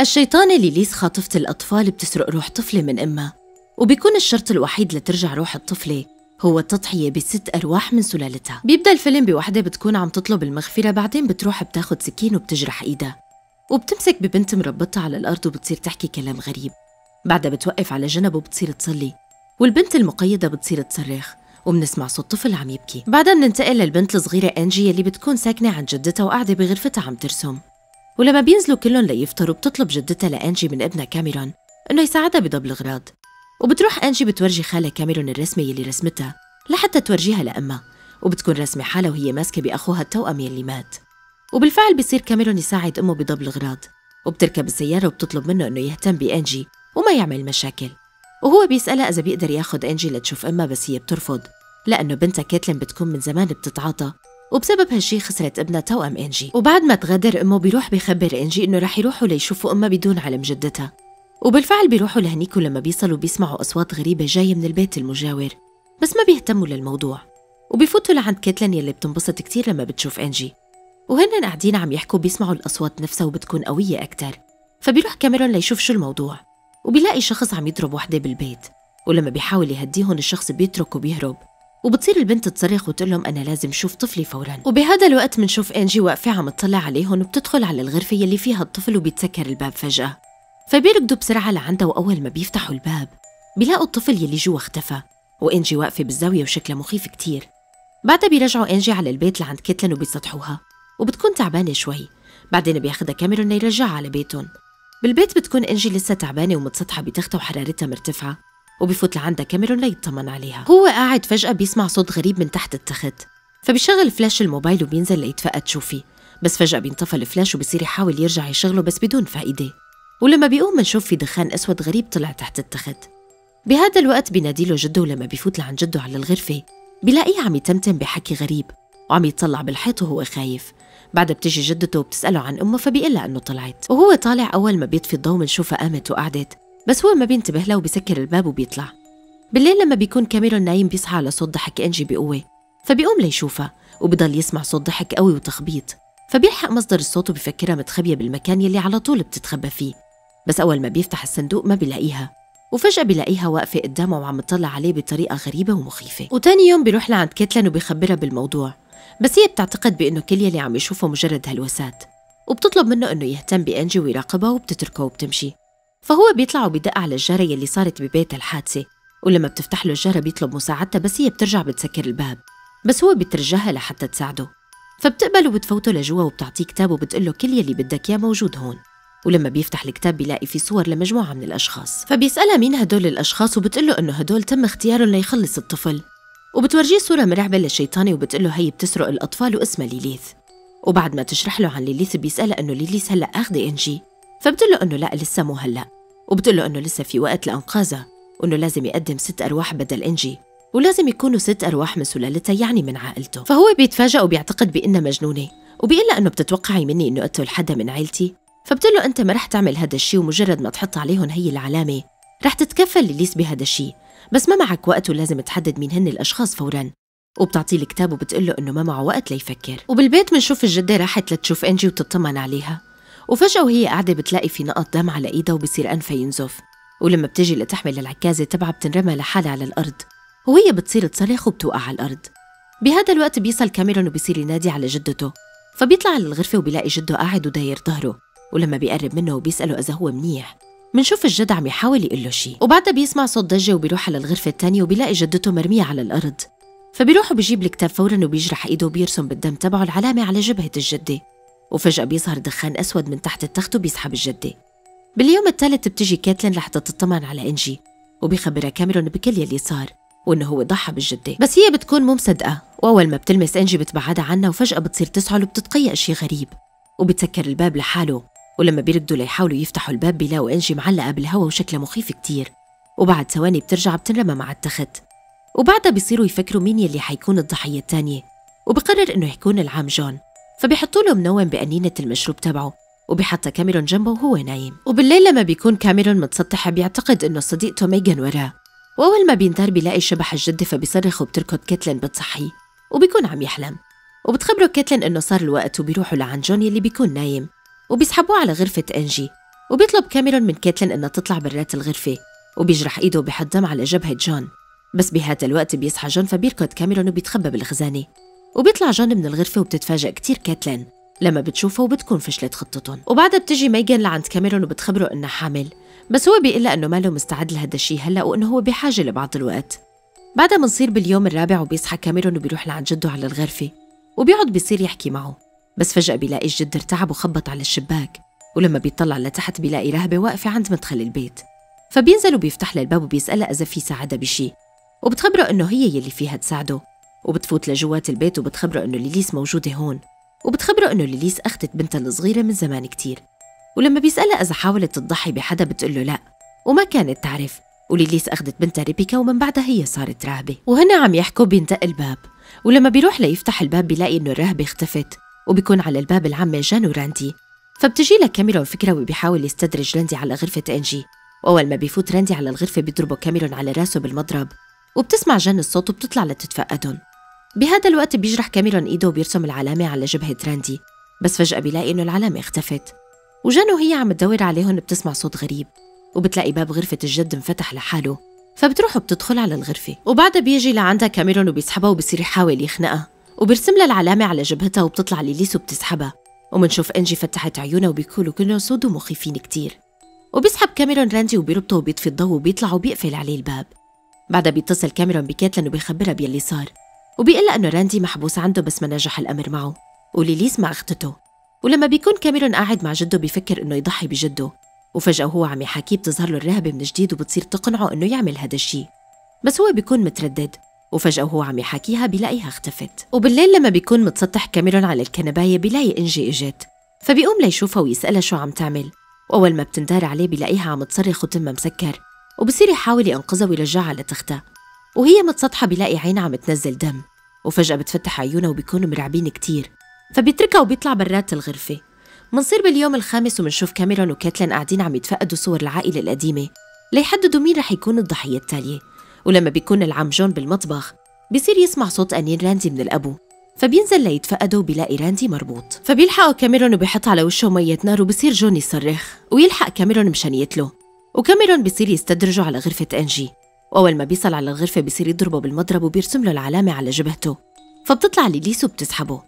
الشيطانة ليليس خاطفة الأطفال بتسرق روح طفلة من أمها، وبيكون الشرط الوحيد لترجع روح الطفلة هو التضحية ب6 أرواح من سلالتها. بيبدأ الفيلم بوحدة بتكون عم تطلب المغفرة، بعدين بتروح بتاخد سكين وبتجرح إيدها، وبتمسك ببنت مربطة على الأرض وبتصير تحكي كلام غريب. بعدها بتوقف على جنب وبتصير تصلي، والبنت المقيدة بتصير تصرخ وبنسمع صوت طفل عم يبكي. بعدها بننتقل للبنت الصغيرة أنجي اللي بتكون ساكنة عند جدتها وقاعدة بغرفتها عم ترسم. ولما بينزلوا كلهم ليفطروا بتطلب جدتها لأنجي من ابنها كاميرون إنه يساعدها بضبط الأغراض، وبتروح أنجي بتورجي خالها كاميرون الرسمة يلي رسمتها لحتى تورجيها لأمها، وبتكون رسمة حالها وهي ماسكة بأخوها التوأم يلي مات. وبالفعل بيصير كاميرون يساعد أمه بضبط الأغراض، وبتركب السيارة وبتطلب منه إنه يهتم بأنجي وما يعمل مشاكل. وهو بيسألها إذا بيقدر ياخد أنجي لتشوف أمها، بس هي بترفض لأنه بنتها كيتلين بتكون من زمان بتتعاطى، وبسبب هالشي خسرت ابنها توأم أنجي. وبعد ما تغادر أمه بيروح بيخبر أنجي إنه رح يروحوا ليشوفوا أمها بدون علم جدتها. وبالفعل بيروحوا لهنيك، ولما بيصلوا بيسمعوا أصوات غريبة جاية من البيت المجاور، بس ما بيهتموا للموضوع، وبيفوتوا لعند كيتلين يلي بتنبسط كتير لما بتشوف أنجي. وهن قاعدين عم يحكوا بيسمعوا الأصوات نفسها وبتكون قوية أكتر. فبيروح كاميرون ليشوف شو الموضوع، وبيلاقي شخص عم يضرب وحدة بالبيت، ولما بيحاول يهديهم الشخص بيترك وبيهرب. وبتصير البنت تصرخ وتقول لهم أنا لازم شوف طفلي فوراً. وبهذا الوقت منشوف أنجي واقفة عم تطلع عليهم، وبتدخل على الغرفة يلي فيها الطفل وبيتسكر الباب فجأة. فبيركضوا بسرعة لعندها، وأول ما بيفتحوا الباب بيلاقوا الطفل يلي جوا اختفى، وأنجي واقفة بالزاوية وشكلها مخيف كتير. بعدها بيرجعوا أنجي على البيت لعند كيتلين وبيسطحوها، وبتكون تعبانة شوي. بعدين بياخدها كاميرون ليرجعها على بيتهم. بالبيت بتكون أنجي لسه تعبانة ومتسطحة بتختها وحرارتها مرتفعة، وبيفوت لعندها كاميرون ليطمن عليها. هو قاعد فجأة بيسمع صوت غريب من تحت التخت، فبيشغل فلاش الموبايل وبينزل ليتفقد شو فيه، بس فجأة بينطفى الفلاش وبصير يحاول يرجع يشغله بس بدون فائدة. ولما بيقوم بنشوف في دخان أسود غريب طلع تحت التخت. بهذا الوقت بيناديله جده، ولما بيفوت لعند جده على الغرفة بيلاقيه عم يتمتم بحكي غريب وعم يتطلع بالحيط وهو خايف. بعدها بتيجي جدته وبتسأله عن أمه، فبيقلها أنه طلعت. وهو طالع أول ما بيطفي الضوء بنشوفها قامت وقعدت، بس هو ما بينتبه لها وبيسكر الباب وبيطلع. بالليل لما بيكون كاميرون نايم بيصحى على صوت ضحك أنجي بقوة، فبيقوم ليشوفها وبضل يسمع صوت ضحك قوي وتخبيط. فبيلحق مصدر الصوت وبفكرها متخبية بالمكان يلي على طول بتتخبى فيه، بس أول ما بيفتح الصندوق ما بيلاقيها، وفجأة بيلاقيها واقفة قدامه وعم تطلع عليه بطريقة غريبة ومخيفة. وتاني يوم بيروح لعند كيتلين وبيخبرها بالموضوع، بس هي بتعتقد بأنه كل يلي عم يشوفه مجرد هلوسات، وبتطلب منه أنه يهتم بأنجي ويراقبها وبتتركه وبتمشي. فهو بيطلع وبيدق على الجارة يلي صارت ببيت الحادثة، ولما بتفتح له الجارة بيطلب مساعدتها، بس هي بترجع بتسكر الباب، بس هو بيترجاها لحتى تساعده. فبتقبل وبتفوته لجوا وبتعطيه كتاب وبتقله كل يلي بدك إياه موجود هون. ولما بيفتح الكتاب بيلاقي فيه صور لمجموعة من الأشخاص، فبيسألها مين هدول الأشخاص، وبتقله إنه هدول تم اختيارهم ليخلص الطفل. وبتورجيه صورة مرعبة للشيطانة وبتقله هي بتسرق الأطفال واسمها ليليث. وبعد ما تشرح له عن ليليث بيسألها إنه ليليث هلأ أخذة أنجي، فبتقله إنه لا لسه مو هلأ، وبتقله إنه لسه في وقت لإنقاذها، وإنه لازم يقدم 6 أرواح بدل أنجي، ولازم يكونوا 6 أرواح من سلالتها يعني من عائلته. فهو بيتفاجأ وبيعتقد بإنها مجنونة، وبيقلها إنه بتتوقعي مني إنه أقتل حدا من عائلتي؟ فبتقله أنت ما رح تعمل هذا الشيء، ومجرد ما تحط عليهم هي العلامة رح تتكفل ليليث بهذا الشيء، بس ما معك وقت ولازم تحدد مين هن الأشخاص فوراً. وبتعطيه الكتاب وبتقله إنه ما معه وقت ليفكر. وبالبيت منشوف الجدة راحت لتشوف أنجي وتطمن عليها، وفجأة وهي قاعدة بتلاقي في نقط دم على إيدها وبصير أنفها ينزف. ولما بتجي لتحمل العكازة تبعها بتنرمى لحالها على الأرض، وهي بتصير تصرخ وبتوقع على الأرض. بهذا الوقت بيصل كاميرون وبصير ينادي على جدته، فبيطلع على الغرفة وبيلاقي جده قاعد وداير ظهره. ولما بيقرب منه وبيسأله إذا هو منيح منشوف الجد عم يحاول يقول له شيء. وبعدها بيسمع صوت ضجة وبيروح على الغرفة الثانية وبيلاقي جدته مرمية على الأرض، فبيروح وبيجيب الكتاب فوراً وبيجرح إيده وبيرسم بالدم تبعه العلامة على جبهة الجدة. وفجأة بيظهر دخان أسود من تحت التخت وبيسحب الجدة. باليوم الثالث بتجي كيتلين لحتى تطمن على أنجي، وبيخبرها كاميرون بكل يلي صار وإنه هو ضحى بالجدة، بس هي بتكون مو مصدقة. وأول ما بتلمس أنجي بتبعدها عنها، وفجأة بتصير تسعل وبتتقيأ شي غريب وبتسكر الباب لحاله. ولما بيركضوا ليحاولوا يفتحوا الباب بيلاقوا أنجي معلقة بالهوا وشكلها مخيف كتير، وبعد ثواني بترجع بتنرمى مع التخت. وبعدها بيصيروا يفكروا مين يلي حيكون الضحية الثانية، وبقرر إنه يكون العم جون، فبيحطوا له منوم بقنينة المشروب تبعه وبيحطها كاميرون جنبه وهو نايم. وبالليل لما بيكون كاميرون متسطح بيعتقد إنه صديقته ميغان وراه، وأول ما بينتهر بيلاقي شبح الجدة فبيصرخ وبتركض كيتلين بتصحيه، وبيكون عم يحلم. وبتخبره كيتلين إنه صار الوقت وبيروحوا لعند جون يلي بيكون نايم، وبيسحبوه على غرفة أنجي. وبيطلب كاميرون من كيتلين إنها تطلع برات الغرفة، وبيجرح إيده وبيحط دم على جبهة جون. بس بهذا الوقت بيصحى جون فبيركض كاميرون وبيتخبى بالخزانة، وبيطلع جون من الغرفة وبتتفاجأ كتير كيتلين لما بتشوفه وبتكون فشلت خطتهم. وبعدها بتجي ميغان لعند كاميرون وبتخبره إنها حامل، بس هو بيقلها إنه ماله مستعد لهذا الشيء هلأ وإنه هو بحاجة لبعض الوقت. بعدها منصير باليوم الرابع وبيصحى كاميرون وبيروح لعند جده على الغرفة، وبيقعد بيصير يحكي معه. بس فجأة بيلاقي الجد ارتعب وخبط على الشباك، ولما بيطلع لتحت بيلاقي راهبة واقفة عند مدخل البيت. فبينزل وبيفتح لها الباب وبيسألها إذا في ساعدها بشي، وبتخبره إنه هي يلي فيها تساعده. وبتفوت لجوات البيت وبتخبره إنه ليليس موجودة هون، وبتخبره إنه ليليس أخذت بنتها الصغيرة من زمان كتير. ولما بيسألها إذا حاولت تضحي بحدا بتقله لا، وما كانت تعرف، وليليس أخذت بنتها ريبيكا ومن بعدها هي صارت راهبة. وهن عم يحكوا بيندق الباب، ولما بيروح ليفتح الباب بيلاقي إنه الراهبة اختفت، وبيكون على الباب العمة جان وراندي. فبتجي لك كاميرون فكرة وبيحاول يستدرج راندي على غرفة أنجي، وأول ما بيفوت راندي على الغرفة بيضربه كاميرون على راسه بالمضرب، وبتسمع جان الصوت وبتطلع لتتفقدهم. بهذا الوقت بيجرح كاميرون إيده وبيرسم العلامة على جبهة راندي، بس فجأة بيلاقي إنه العلامة اختفت. وجان وهي عم تدور عليهم بتسمع صوت غريب، وبتلاقي باب غرفة الجد انفتح لحاله، فبتروح وبتدخل على الغرفة. وبعدها بيجي لعندها كاميرون وبيسحبها وبصير يحاول يخنقها، وبيرسم لها العلامة على جبهتها وبتطلع ليليس وبتسحبها. ومنشوف أنجي فتحت عيونها وبيكونوا كلهم سود ومخيفين كتير. وبيسحب كاميرون راندي وبيربطه وبيطفي الضوء وبيطلع وبيقفل عليه الباب. بعدها بيتصل كاميرون بكيتلين وبيخبرها بيلي صار، وبيقلها إنه راندي محبوس عنده بس ما نجح الأمر معه، وليليس مع أختته. ولما بيكون كاميرون قاعد مع جده بيفكر إنه يضحي بجده، وفجأة وهو عم يحاكيه بتظهر له الراهبة من جديد وبتصير تقنعه إنه يعمل هذا الشيء، بس هو بيكون متردد. وفجأة وهو عم يحاكيها بيلاقيها اختفت. وبالليل لما بيكون متسطح كاميرون على الكنباية بيلاقي إنجي إجت، فبيقوم ليشوفها ويسألها شو عم تعمل. وأول ما بتندار عليه بيلاقيها عم تصرخ وتمها مسكر، وبصير يحاول ينقذها ويرجعها لتختها. وهي متسطحة بيلاقي عينها عم تنزل دم، وفجأة بتفتح عيونها وبيكونوا مرعبين كتير، فبيتركها وبيطلع برات الغرفة. منصير باليوم الخامس ومنشوف كاميرون وكيتلين قاعدين عم يتفقدوا صور العائلة القديمة ليحددوا مين رح يكون الضحية التالية. ولما بيكون العم جون بالمطبخ بيصير يسمع صوت أنين راندي من الأبو، فبينزل ليتفقدوا وبيلاقي راندي مربوط. فبيلحقوا كاميرون وبيحط على وشه مية نار، وبصير جون يصرخ ويلحق كاميرون مشان يقتله. وكاميرون بيصير يستدرجه على غرفة أنجي، وأول ما بيصل على الغرفة بيصير يضربه بالمضرب وبيرسم له العلامة على جبهته، فبتطلع ليليس وبتسحبه.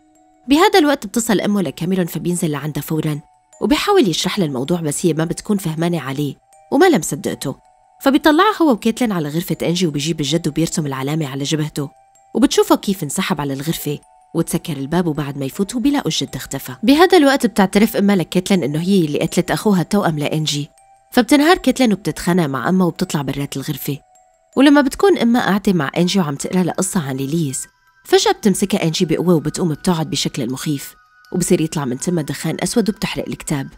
بهذا الوقت بتصل أمه لكاميرون فبينزل لعندها فوراً وبيحاول يشرح لها الموضوع، بس هي ما بتكون فهمانة عليه وما لها مصدقته. فبيطلعها هو وكيتلين على غرفة أنجي وبيجيب الجد وبيرسم العلامة على جبهته، وبتشوفه كيف انسحب على الغرفة وتسكر الباب. وبعد ما يفوتوا بيلاقوا الجد اختفى. بهذا الوقت بتعترف أمها لكيتلين إنه هي اللي قتلت أخوها التوأم لأنجي، فبتنهار كيتلين وبتتخانق مع أمها وبتطلع برات الغرفة. ولما بتكون أمها قاعدة مع أنجي وعم تقرأ لها قصة عن ليليس، فجأة بتمسكها أنجي بقوة وبتقوم بتقعد بشكل مخيف، وبصير يطلع من تمها دخان أسود وبتحرق الكتاب.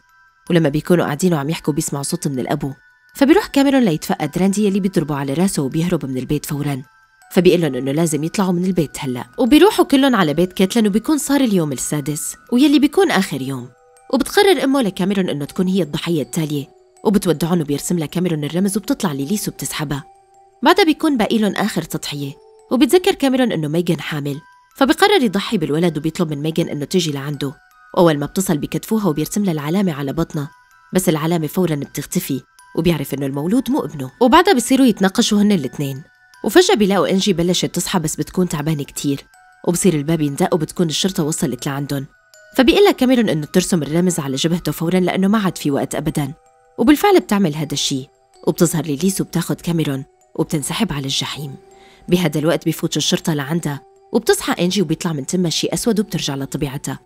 ولما بيكونوا قاعدين وعم يحكوا بيسمعوا صوت من الأبو، فبيروح كاميرون ليتفقد راندي اللي بيضربوا على راسه وبيهرب من البيت فوراً. فبيقلن إنه لازم يطلعوا من البيت هلأ، وبيروحوا كلهم على بيت كيتلين وبيكون صار اليوم السادس ويلي بيكون آخر يوم. وبتقرر أمه لكاميرون إنه تكون هي الضحية التالية، وبتودعهم وبيرسم لها كاميرون الرمز وبتطلع ليليس وبتسحبها. بعدها بيكون باقي لهم آخر تضحية، وبتذكر كاميرون إنه ميغان حامل، فبقرر يضحي بالولد وبيطلب من ميغان إنه تيجي لعنده. وأول ما بتصل بكتفوها وبيرسم لها العلامة على بطنها، بس العلامة فوراً بتختفي وبيعرف إنه المولود مو ابنه. وبعدها بيصيروا يتناقشوا هن الاثنين، وفجأة بيلاقوا أنجي بلشت تصحى بس بتكون تعبانة كتير، وبصير الباب يندق وبتكون الشرطة وصلت لعندهم. فبيقلها كاميرون إنه ترسم الرمز على جبهته فوراً لأنه ما عاد في وقت أبداً، وبالفعل بتعمل هذا الشيء. وبتظهر ليليس وبتاخد كاميرون وبتنسحب على الجحيم. بهذا الوقت بيفوت الشرطة لعندها وبتصحى أنجي وبيطلع من تمها شيء أسود وبترجع لطبيعتها.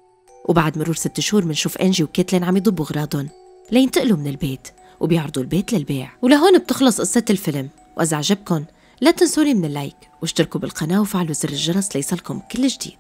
وبعد مرور 6 شهور بنشوف أنجي وكيتلين عم يضبوا أغراضهم لينتقلوا من البيت وبيعرضوا البيت للبيع. ولهون بتخلص قصة الفيلم، وإذا عجبكن لا تنسوني من اللايك واشتركوا بالقناة وفعلوا زر الجرس ليصلكم كل جديد.